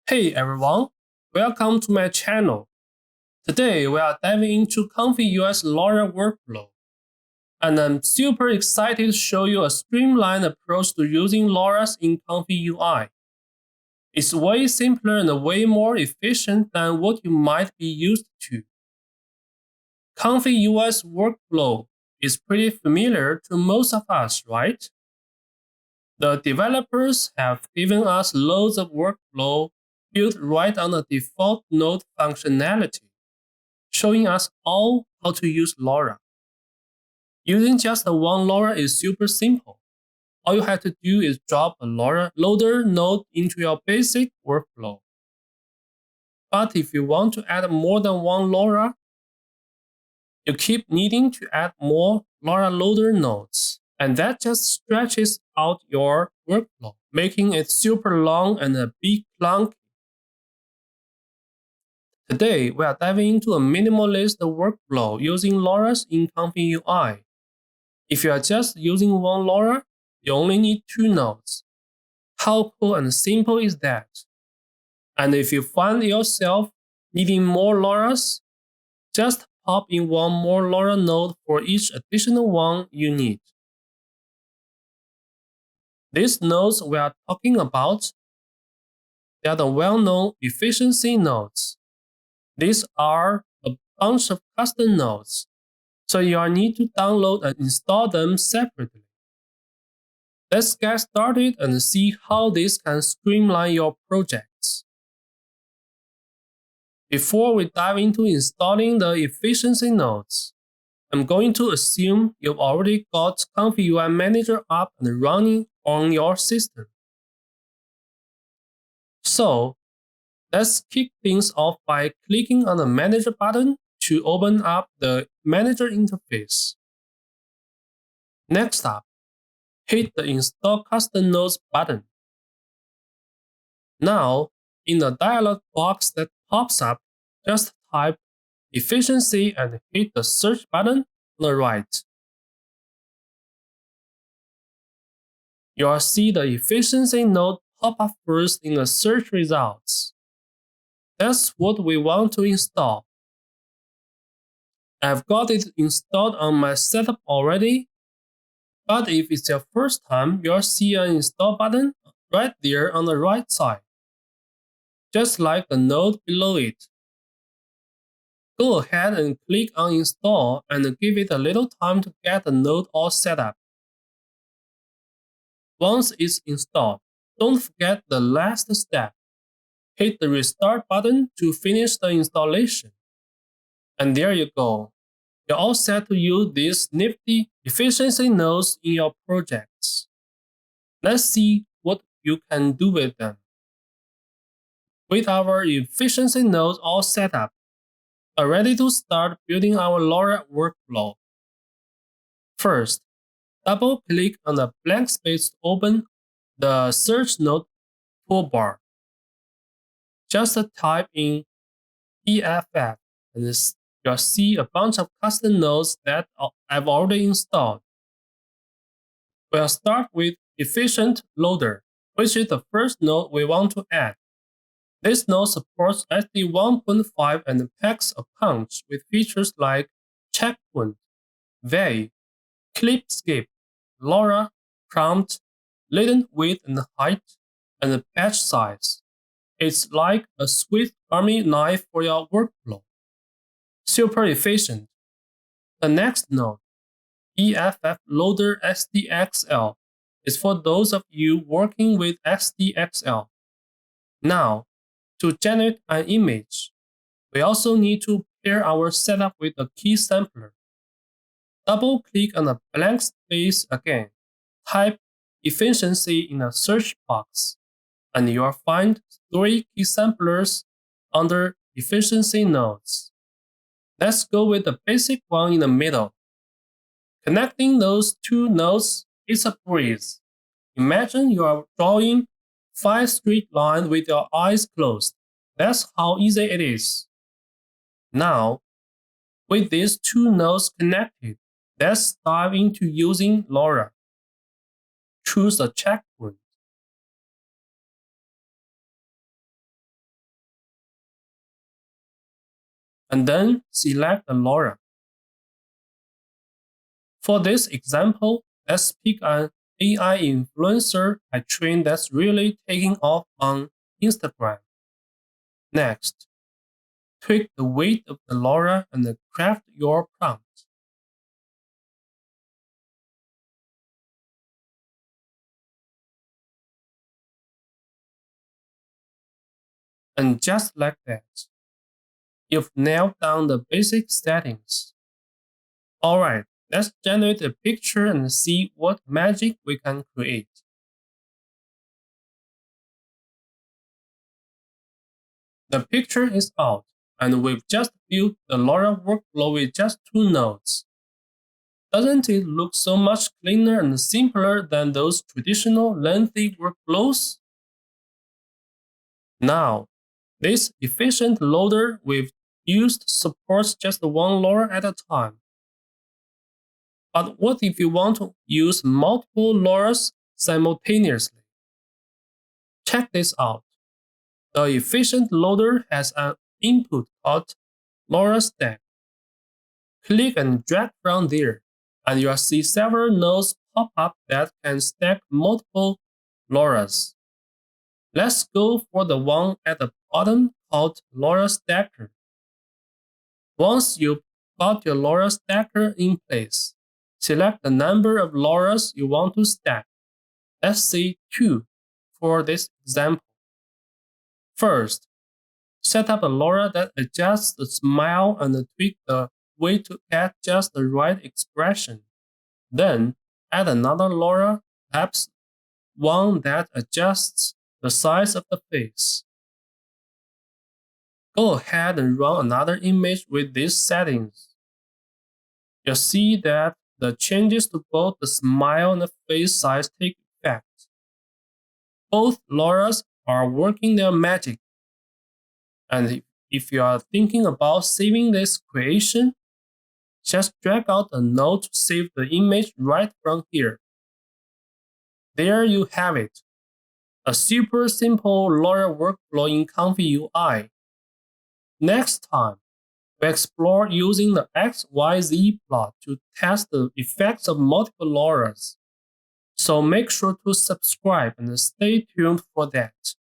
Hey everyone, welcome to my channel. Today we are diving into ComfyUI's LoRA workflow, and I'm super excited to show you a streamlined approach to using LoRa's in ComfyUI. It's way simpler and way more efficient than what you might be used to. ComfyUI's workflow is pretty familiar to most of us, right? The developers have given us loads of workflow built right on the default node functionality, showing us all how to use LoRa. Using just the one LoRa is super simple. All you have to do is drop a LoRa loader node into your basic workflow. But if you want to add more than one LoRa, you keep needing to add more LoRa loader nodes, and that just stretches out your workflow, making it super long and a bit clunky. Today, we are diving into a minimalist workflow using LoRa's in ComfyUI. If you are just using one LoRa, you only need 2 nodes. How cool and simple is that? And if you find yourself needing more LoRa's, just pop in one more LoRa node for each additional one you need. These nodes we are talking about, they are the well-known efficiency nodes. These are a bunch of custom nodes, so you need to download and install them separately. Let's get started and see how this can streamline your projects. Before we dive into installing the efficiency nodes, I'm going to assume you've already got ComfyUI Manager up and running on your system. So, let's kick things off by clicking on the Manager button to open up the Manager interface. Next up, hit the Install Custom Nodes button. Now, in the dialog box that pops up, just type efficiency and hit the search button on the right. You'll see the efficiency node pop up first in the search results. That's what we want to install. I've got it installed on my setup already, but if it's your first time, you'll see an install button right there on the right side, just like the node below it. Go ahead and click on install and give it a little time to get the node all set up. Once it's installed, don't forget the last step. Hit the restart button to finish the installation. And there you go. You're all set to use these nifty efficiency nodes in your projects. Let's see what you can do with them. With our efficiency nodes all set up, we're ready to start building our LoRa workflow. First, double-click on the blank space to open the Search Node toolbar. Just type in EFF and you'll see a bunch of custom nodes that I've already installed. We'll start with Efficient Loader, which is the first node we want to add. This node supports SD 1.5 and PAX accounts with features like checkpoint, VAY, clip skip, LoRa, prompt, latent width and height, and batch size. It's like a Swiss Army knife for your workflow. Super efficient. The next node, EFF Loader SDXL, is for those of you working with SDXL. Now, to generate an image, we also need to pair our setup with a key sampler. Double-click on the blank space again, type efficiency in the search box, and you'll find 3 key samplers under efficiency nodes. Let's go with the basic one in the middle. Connecting those 2 nodes is a breeze. Imagine you are drawing 5 straight lines with your eyes closed. That's how easy it is. Now, with these 2 nodes connected, let's dive into using LoRa. Choose a checkpoint. and then select the LoRA. For this example, let's pick an AI influencer I trained that's really taking off on Instagram. Next, tweak the weight of the LoRA and craft your prompt. And just like that, you've nailed down the basic settings. Alright, let's generate a picture and see what magic we can create. The picture is out, and we've just built the LoRA workflow with just 2 nodes. Doesn't it look so much cleaner and simpler than those traditional lengthy workflows? Now, this efficient loader we've used supports just one LoRA at a time. But what if you want to use multiple LoRa's simultaneously? Check this out. The efficient loader has an input called LoRa stack. Click and drag from there, and you'll see several nodes pop up that can stack multiple LoRa's. Let's go for the one at the bottom called LoRa Stacker. Once you've got your LoRa Stacker in place, select the number of LoRa's you want to stack. Let's say 2 for this example. First, set up a LoRa that adjusts the smile and tweak the weight to get just the right expression. Then, add another LoRa, perhaps one that adjusts the size of the face. Go ahead and run another image with these settings. You'll see that the changes to both the smile and the face size take effect. Both LoRa's are working their magic. And if you are thinking about saving this creation, just drag out a node to save the image right from here. There you have it. A super simple LoRa workflow in ComfyUI. Next time, we explore using the XYZ plot to test the effects of multiple LoRa's. So make sure to subscribe and stay tuned for that.